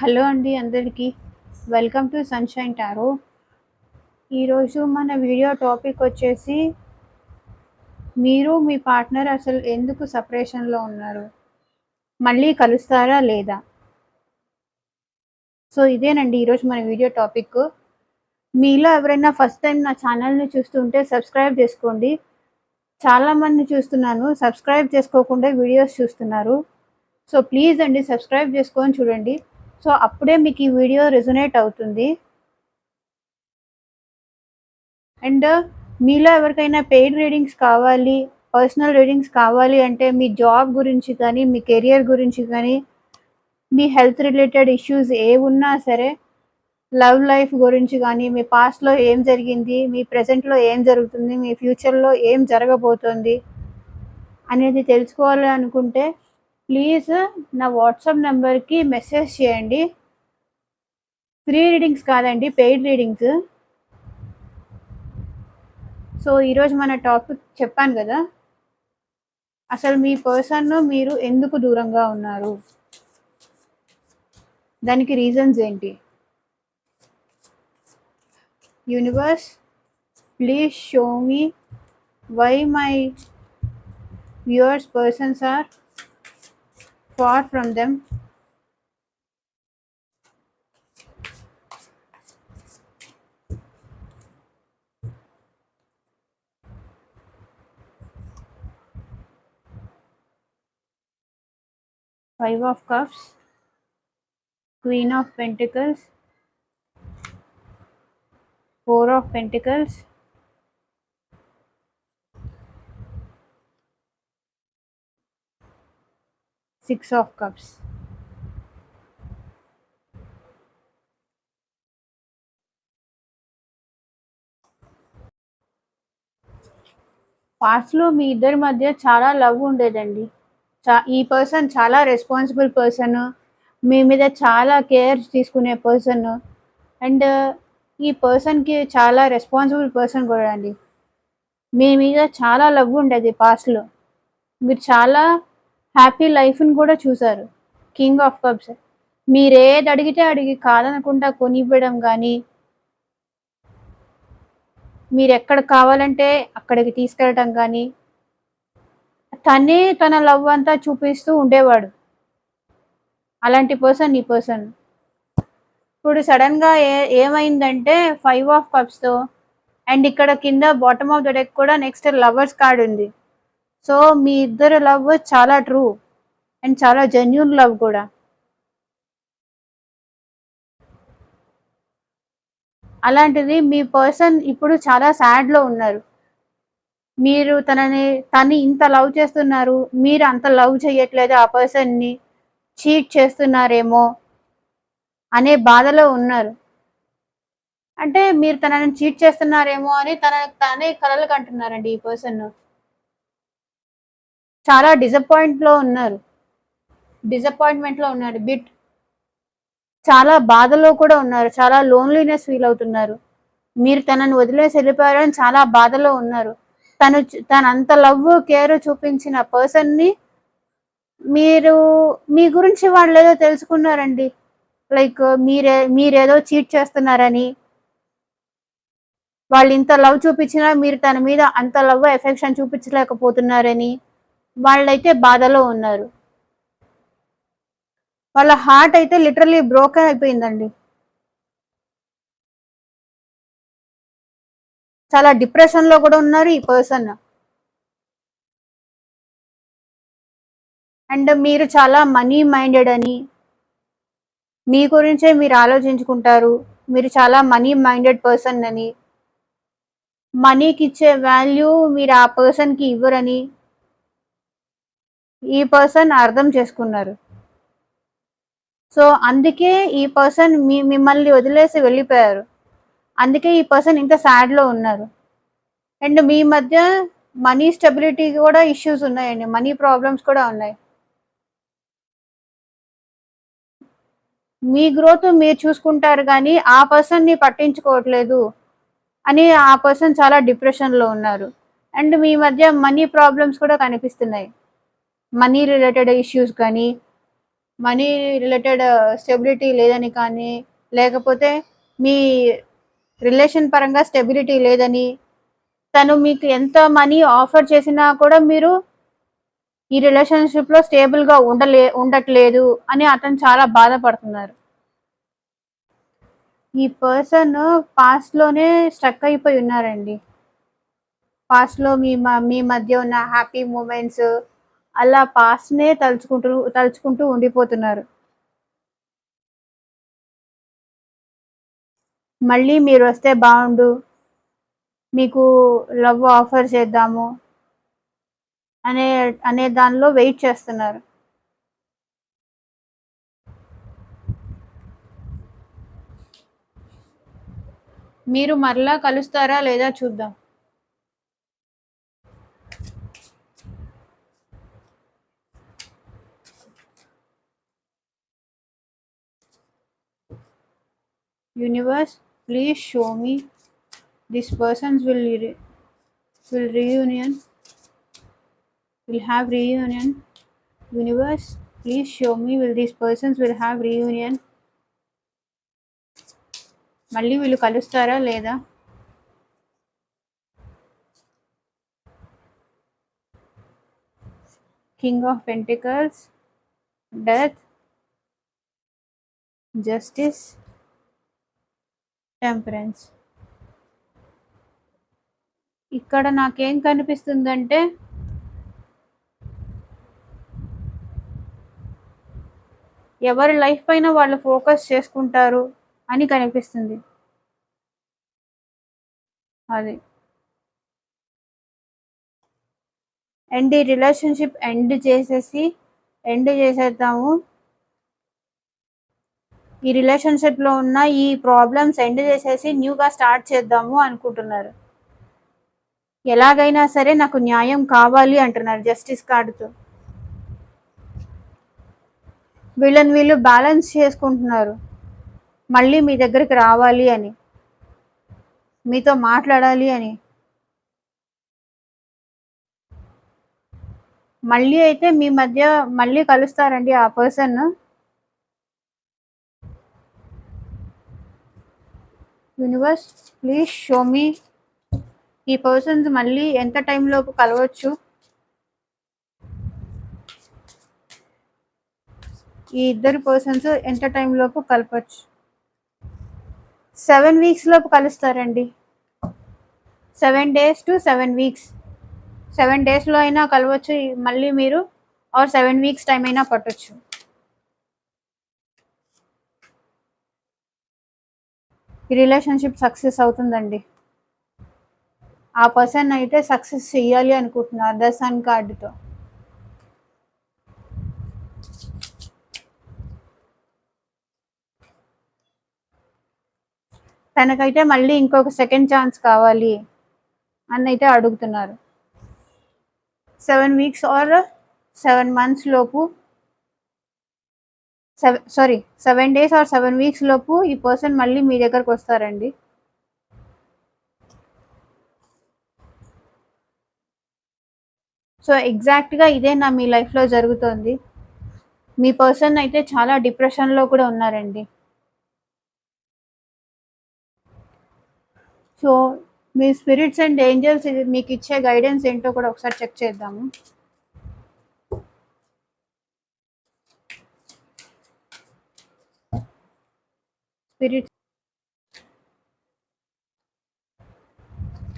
Hello అండి అందరికీ. Welcome to sunshine tarot. ఈరోజు మన వీడియో టాపిక్ వచ్చేసి మీరు మీ పార్ట్నర్ అసలు ఎందుకు సెపరేషన్‌లో ఉన్నారు? మళ్ళీ కలుస్తారా లేదా? సో ఇదేనండి ఈరోజు మన వీడియో టాపిక్. మీలో ఎవరైనా ఫస్ట్ టైం నా ఛానల్‌ని చూస్తుంటే సబ్స్క్రైబ్ చేసుకోండి. చాలామంది చూస్తున్నాను సబ్స్క్రైబ్ చేసుకోకుండా వీడియోస్ చూస్తున్నారు. సో ప్లీజ్ అండి సబ్స్క్రైబ్ చేసుకొని చూడండి. సో అప్పుడే మీకు ఈ వీడియో రెజొనేట్ అవుతుంది. అండ్ మీలో ఎవరికైనా పెయిడ్ రీడింగ్స్ కావాలి, పర్సనల్ రీడింగ్స్ కావాలి అంటే మీ జాబ్ గురించి కానీ, మీ కెరియర్ గురించి కానీ, మీ హెల్త్ రిలేటెడ్ ఇష్యూస్ ఏవున్నా సరే, లవ్ లైఫ్ గురించి కానీ, మీ పాస్ట్‌లో ఏం జరిగింది, మీ ప్రెజెంట్‌లో ఏం జరుగుతుంది, మీ ఫ్యూచర్‌లో ఏం జరగబోతోంది అనేది తెలుసుకోవాలి అనుకుంటే ప్లీజ్ నా వాట్సాప్ నెంబర్‌కి మెసేజ్ చేయండి. ఫ్రీ రీడింగ్స్ కాదండి, పెయిడ్ రీడింగ్స్. సో ఈరోజు మన టాపిక్ చెప్పాను కదా, అసలు మీ పర్సన్‌ను మీరు ఎందుకు దూరంగా ఉన్నారు? దానికి రీజన్స్ ఏంటి? Universe please show me why my viewers persons are far from them. Five of cups, queen of pentacles, four of pentacles, six of cups. పాస్ట్‌లో మీ ఇద్దరి మధ్య చాలా లవ్ ఉండేదండి. ఈ పర్సన్ చాలా రెస్పాన్సిబుల్ పర్సన్, మీ మీద చాలా కేర్ తీసుకునే పర్సన్. అండ్ ఈ పర్సన్‌కి చాలా రెస్పాన్సిబుల్ పర్సన్ కూడా అండి. మీ మీద చాలా లవ్ ఉండేది పాస్ట్‌లో. మీరు చాలా హ్యాపీ లైఫ్‌ని కూడా చూసారు. King of cups. మీరేది అడిగితే అడిగి కాదనకుండా కొనివ్వడం గానీ, మీరెక్కడికి కావాలంటే అక్కడికి తీసుకెళ్ళటం గానీ, తనే తన లవ్ అంతా చూపిస్తూ ఉండేవాడు. అలాంటి పర్సన్ ఈ పర్సన్. ఇప్పుడు సడన్‌గా ఏమైందంటే 5 ఆఫ్ కప్స్‌తో అండ్ ఇక్కడ కింద బాటమ్ ఆఫ్ ద డెక్ కూడా నెక్స్ట్ లవర్స్ కార్డ్ ఉంది. సో మీ ఇద్దరి లవ్ చాలా ట్రూ అండ్ చాలా జెన్యూన్ లవ్ కూడా. అలాంటిది మీ పర్సన్ ఇప్పుడు చాలా సాడ్‌లో ఉన్నారు. మీరు తన్ని ఇంత లవ్ చేస్తున్నారు. మీరు అంత లవ్ చేయట్లేదు ఆ పర్సన్‌ని. చీట్ చేస్తున్నారేమో అనే బాధలో ఉన్నారు. అంటే మీరు తనని చీట్ చేస్తున్నారేమో అని తనే కలలు కంటున్నారండి ఈ పర్సన్. చాలా డిసప్పాయింట్‌మెంట్‌లో ఉన్నారు. చాలా బాధలో కూడా ఉన్నారు. చాలా లోన్లీనెస్ ఫీల్ అవుతున్నారు. మీరు తనని వదిలేసి వెళ్ళిపోయారని చాలా బాధలో ఉన్నారు. తనంత లవ్, కేర్ చూపించిన పర్సన్‌ని మీరు మీ గురించి వాళ్ళేదో తెలుసుకున్నారండి. లైక్ మీరేదో చీట్ చేస్తున్నారని, వాళ్ళు ఇంత లవ్ చూపించినా మీరు తన మీద అంత లవ్, ఎఫెక్షన్ చూపించలేకపోతున్నారని వాళ్ళైతే బాధలో ఉన్నారు. వాళ్ళ హార్ట్ అయితే లిటరల్లీ బ్రోకెన్ అయిపోయిందండి. చాలా డిప్రెషన్‌లో కూడా ఉన్నారు ఈ పర్సన్. అండ్ మీరు చాలా మనీ మైండెడ్ అని, మీ గురించే మీరు ఆలోచించుకుంటారు. మీరు చాలా మనీ మైండెడ్ పర్సన్ అని, మనీకి ఇచ్చే వాల్యూ మీరు ఆ పర్సన్‌కి ఇవ్వరని ఈ పర్సన్ అర్థం చేసుకున్నారు. సో అందుకే ఈ పర్సన్ మిమ్మల్ని వదిలేసి వెళ్ళిపోయారు. అందుకే ఈ పర్సన్ ఇంత సాడ్‌లో ఉన్నారు. అండ్ మీ మధ్య మనీ స్టెబిలిటీ కూడా ఇష్యూస్ ఉన్నాయండి. మనీ ప్రాబ్లమ్స్ కూడా ఉన్నాయి. మీ గ్రోత్ మీరు చూసుకుంటారు కానీ ఆ పర్సన్‌ని పట్టించుకోవట్లేదు అని ఆ పర్సన్ చాలా డిప్రెషన్‌లో ఉన్నారు. అండ్ మీ మధ్య మనీ ప్రాబ్లమ్స్ కూడా కనిపిస్తున్నాయి. మనీ రిలేటెడ్ ఇష్యూస్ కానీ, మనీ రిలేటెడ్ స్టెబిలిటీ లేదని కానీ, లేకపోతే మీ రిలేషన్ పరంగా స్టెబిలిటీ లేదని, తను మీకు ఎంత మనీ ఆఫర్ చేసినా కూడా మీరు ఈ రిలేషన్‌షిప్‌లో స్టేబుల్‌గా ఉండట్లేదు అని అతను చాలా బాధపడుతున్నారు. ఈ పర్సన్ పాస్ట్‌లోనే స్ట్రక్ అయిపోయి ఉన్నారండి. పాస్ట్‌లో మీ మధ్య ఉన్న హ్యాపీ మూమెంట్స్ అలా పాస్ట్‌నే తలుచుకుంటూ ఉండిపోతున్నారు. మళ్ళీ మీరొస్తే బావుండు. మీకు లవ్ ఆఫర్ చేద్దాము అనే అనే దానిలో వెయిట్ చేస్తున్నారు. మీరు మరలా కలుస్తారా లేదా చూద్దాం. Universe please show me this persons will reunion will have reunion. Universe please show me will these persons will have reunion. మళ్ళీ వీళ్ళు కలుస్తారా లేదా? King of pentacles, death, justice, temperance. ఇక్కడ నాకేం కనిపిస్తుందంటే ఎవరి లైఫ్ పైన వాళ్ళు ఫోకస్ చేసుకుంటారు అని కనిపిస్తుంది. అది అండ్ ఈ రిలేషన్షిప్ ఎండ్ చేసేద్దాము. ఈ రిలేషన్షిప్లో ఉన్న ఈ ప్రాబ్లమ్స్ ఎండ్ చేసేసి న్యూగా స్టార్ట్ చేద్దాము అనుకుంటున్నారు. ఎలాగైనా సరే నాకు న్యాయం కావాలి అంటున్నారు జస్టిస్ కార్డుతో. వీళ్ళు బ్యాలెన్స్ చేసుకుంటున్నారు. మళ్ళీ మీ దగ్గరికి రావాలి అని, మీతో మాట్లాడాలి అని. మళ్ళీ అయితే మీ మధ్య మళ్ళీ కలుస్తారండి ఆ పర్సన్. యూనివర్స్ ప్లీజ్ షో మీ ఈ పర్సన్స్ మళ్ళీ ఎంత టైంలోపు కలవచ్చు. ఈ ఇద్దరు పర్సన్స్ ఎంత టైంలోపు కలపచ్చు. 7 వీక్స్ లోపు కలుస్తారండి. 7 days to 7 weeks. 7 డేస్లో అయినా కలవచ్చు మళ్ళీ మీరు, ఆర్ 7 వీక్స్ టైం అయినా పట్టొచ్చు. ఈ రిలేషన్షిప్ సక్సెస్ అవుతుందండి. ఆ పర్సన్ అయితే సక్సెస్ చెయ్యాలి అనుకుంటున్నారు ద సన్ కార్డుతో. తనకైతే మళ్ళీ ఇంకొక సెకండ్ ఛాన్స్ కావాలి అని అయితే అడుగుతున్నారు. 7 వీక్స్ ఆర్ 7 months లోపు, 7 days ఆర్ 7 వీక్స్ లోపు ఈ పర్సన్ మళ్ళీ మీ దగ్గరకు వస్తారండి. సో ఎగ్జాక్ట్గా ఇదే నా మీ లైఫ్లో జరుగుతోంది. మీ పర్సన్ అయితే చాలా డిప్రెషన్లో కూడా ఉన్నారండి. So me spirits and angels మీకు ఇచ్చే గైడెన్స్ ఏంటో కూడా ఒకసారి చెక్ చేద్దాము. స్పిరిట్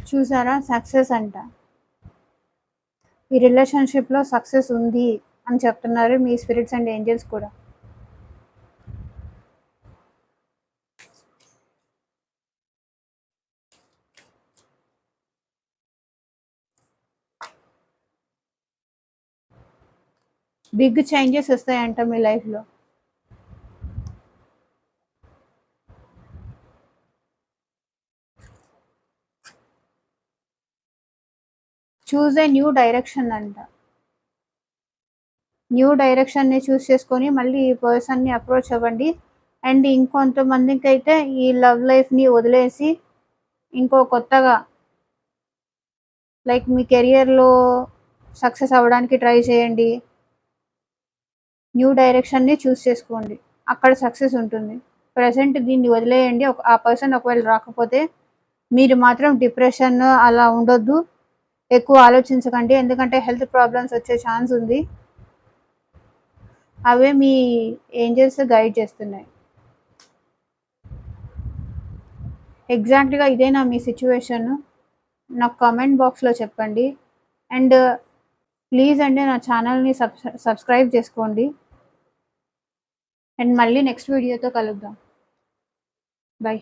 చూసారా, సక్సెస్ అంట. ఈ రిలేషన్షిప్లో సక్సెస్ ఉంది అని చెప్తున్నారు మీ స్పిరిట్స్ అండ్ ఏంజల్స్ కూడా. బిగ్ చేంజెస్ వస్తాయంట మీ లైఫ్లో. చూజ్ ఏ న్యూ డైరెక్షన్ అంట. న్యూ డైరెక్షన్ని చూస్ చేసుకొని మళ్ళీ ఈ పర్సన్ని అప్రోచ్ అవ్వండి. అండ్ ఇంకొంతమందికి అయితే ఈ లవ్ లైఫ్ని వదిలేసి ఇంకో కొత్తగా లైక్ మీ కెరియర్లో సక్సెస్ అవ్వడానికి ట్రై చేయండి. న్యూ డైరెక్షన్‌ని చూస్ చేసుకోండి. అక్కడ సక్సెస్ ఉంటుంది. ప్రెజెంట్ దీన్ని వదిలేయండి. ఆ పర్సన్ ఒకవేళ రాకపోతే మీరు మాత్రం డిప్రెషన్ అలా ఉండొద్దు. ఎక్కువ ఆలోచించకండి. ఎందుకంటే హెల్త్ ప్రాబ్లమ్స్ వచ్చే ఛాన్స్ ఉంది. అవే మీ ఏంజెల్స్ గైడ్ చేస్తున్నాయి. ఎగ్జాక్ట్‌గా ఇదేనా మీ సిట్యుయేషన్? నాకు కామెంట్ బాక్స్‌లో చెప్పండి. అండ్ ప్లీజ్ అండి నా ఛానల్‌ని సబ్స్క్రైబ్ చేసుకోండి. అండ్ మళ్ళీ నెక్స్ట్ వీడియోతో కలుద్దాం. బై.